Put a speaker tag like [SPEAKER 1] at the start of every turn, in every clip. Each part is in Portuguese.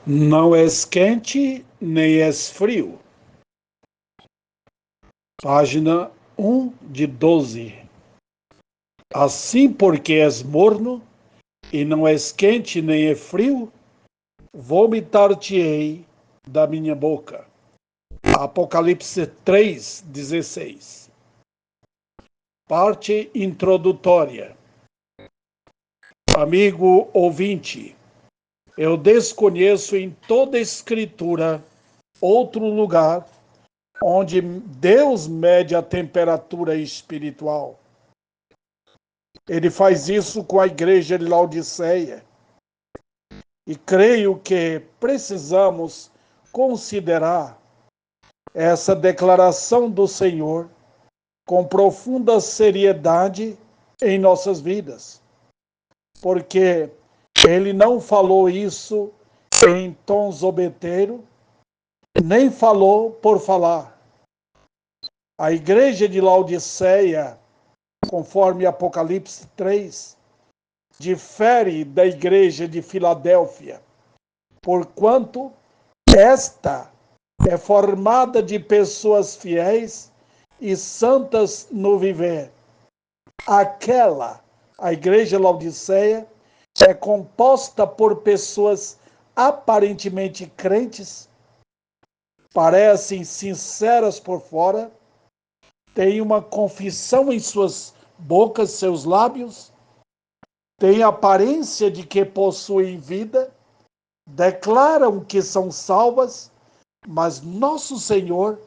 [SPEAKER 1] Não és quente, nem és frio. Página 1 de 12. Assim, porque és morno, e não és quente, nem é frio, vomitar-te-ei da minha boca. Apocalipse 3:16. Parte introdutória. Amigo ouvinte, eu desconheço em toda a Escritura outro lugar onde Deus mede a temperatura espiritual. Ele faz isso com a igreja de Laodiceia. E creio que precisamos considerar essa declaração do Senhor com profunda seriedade em nossas vidas. Porque ele não falou isso em tom zombeteiro, nem falou por falar. A igreja de Laodiceia, conforme Apocalipse 3, difere da igreja de Filadélfia, porquanto esta é formada de pessoas fiéis e santas no viver. A igreja Laodiceia, é composta por pessoas aparentemente crentes, parecem sinceras por fora, têm uma confissão em suas bocas, seus lábios, têm a aparência de que possuem vida, declaram que são salvas, mas nosso Senhor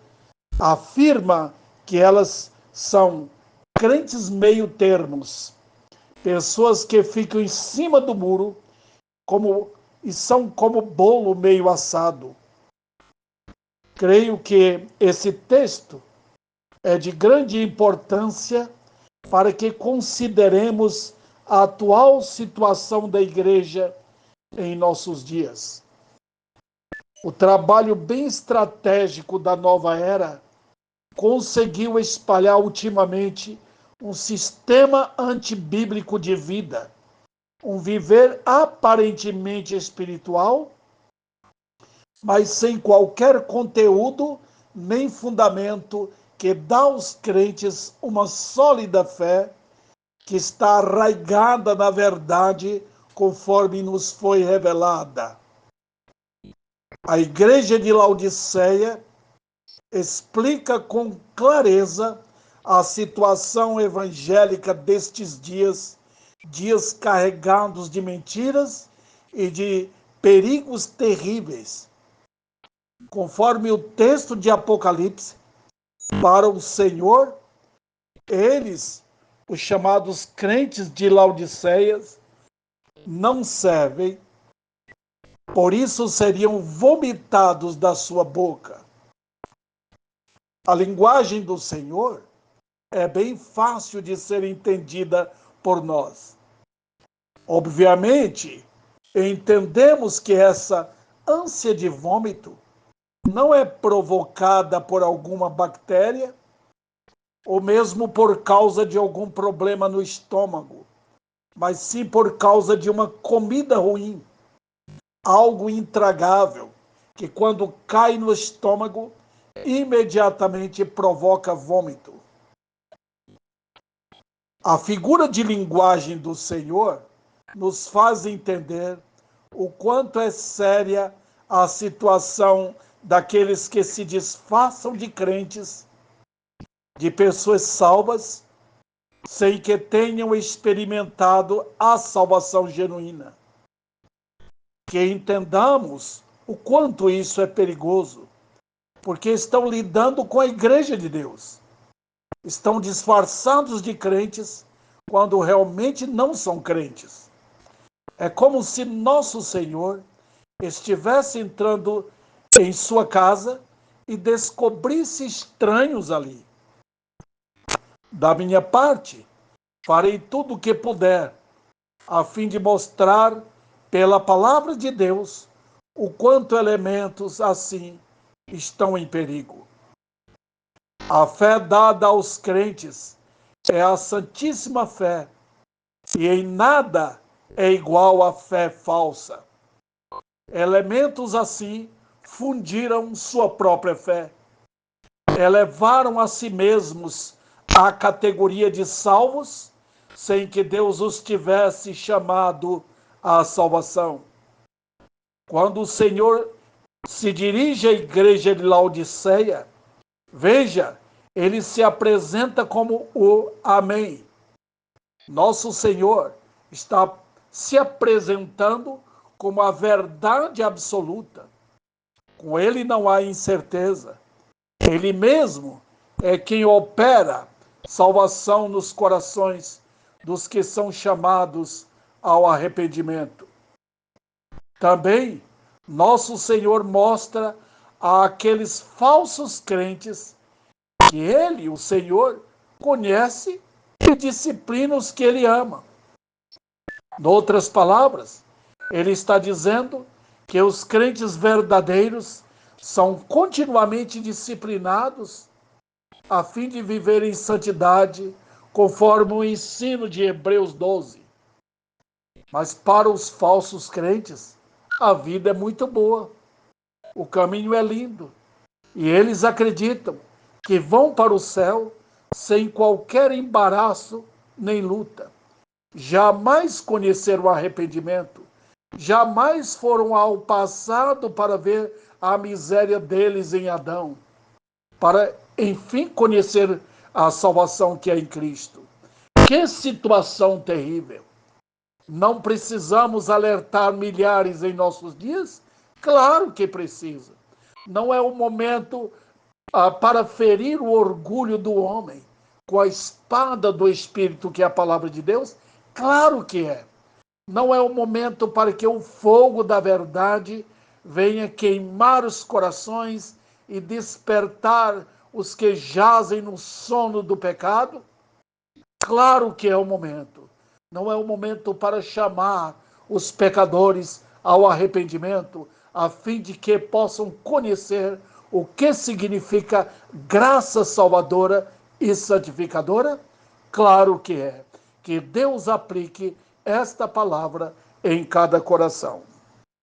[SPEAKER 1] afirma que elas são crentes meio termos, pessoas que ficam em cima do muro e são como bolo meio assado. Creio que esse texto é de grande importância para que consideremos a atual situação da igreja em nossos dias. O trabalho bem estratégico da nova era conseguiu espalhar ultimamente um sistema antibíblico de vida, um viver aparentemente espiritual, mas sem qualquer conteúdo nem fundamento que dá aos crentes uma sólida fé que está arraigada na verdade conforme nos foi revelada. A igreja de Laodiceia explica com clareza a situação evangélica destes dias, dias carregados de mentiras e de perigos terríveis. Conforme o texto de Apocalipse, para o Senhor, eles, os chamados crentes de Laodiceias, não servem, por isso seriam vomitados da sua boca. A linguagem do Senhor é bem fácil de ser entendida por nós. Obviamente, entendemos que essa ânsia de vômito não é provocada por alguma bactéria ou mesmo por causa de algum problema no estômago, mas sim por causa de uma comida ruim, algo intragável, que quando cai no estômago, imediatamente provoca vômito. A figura de linguagem do Senhor nos faz entender o quanto é séria a situação daqueles que se disfarçam de crentes, de pessoas salvas, sem que tenham experimentado a salvação genuína. Que entendamos o quanto isso é perigoso, porque estão lidando com a igreja de Deus. Estão disfarçados de crentes quando realmente não são crentes. É como se nosso Senhor estivesse entrando em sua casa e descobrisse estranhos ali. Da minha parte, farei tudo o que puder, a fim de mostrar, pela palavra de Deus, o quanto elementos assim estão em perigo. A fé dada aos crentes é a santíssima fé, e em nada é igual à fé falsa. Elementos assim fundiram sua própria fé, elevaram a si mesmos à categoria de salvos, sem que Deus os tivesse chamado à salvação. Quando o Senhor se dirige à igreja de Laodiceia, veja, ele se apresenta como o Amém. Nosso Senhor está se apresentando como a verdade absoluta. Com ele não há incerteza. Ele mesmo é quem opera salvação nos corações dos que são chamados ao arrependimento. Também, nosso Senhor mostra àqueles falsos crentes que ele, o Senhor, conhece e disciplina os que ele ama. Em outras palavras, ele está dizendo que os crentes verdadeiros são continuamente disciplinados a fim de viver em santidade, conforme o ensino de Hebreus 12. Mas para os falsos crentes, a vida é muito boa, o caminho é lindo, e eles acreditam que vão para o céu sem qualquer embaraço nem luta. Jamais conheceram o arrependimento, jamais foram ao passado para ver a miséria deles em Adão, para enfim conhecer a salvação que é em Cristo. Que situação terrível! Não precisamos alertar milhares em nossos dias? Claro que precisa. Não é o momento para ferir o orgulho do homem com a espada do Espírito, que é a palavra de Deus? Claro que é. Não é o momento para que o fogo da verdade venha queimar os corações e despertar os que jazem no sono do pecado? Claro que é o momento. Não é o momento para chamar os pecadores ao arrependimento, a fim de que possam conhecer o que significa graça salvadora e santificadora? Claro que é. Que Deus aplique esta palavra em cada coração.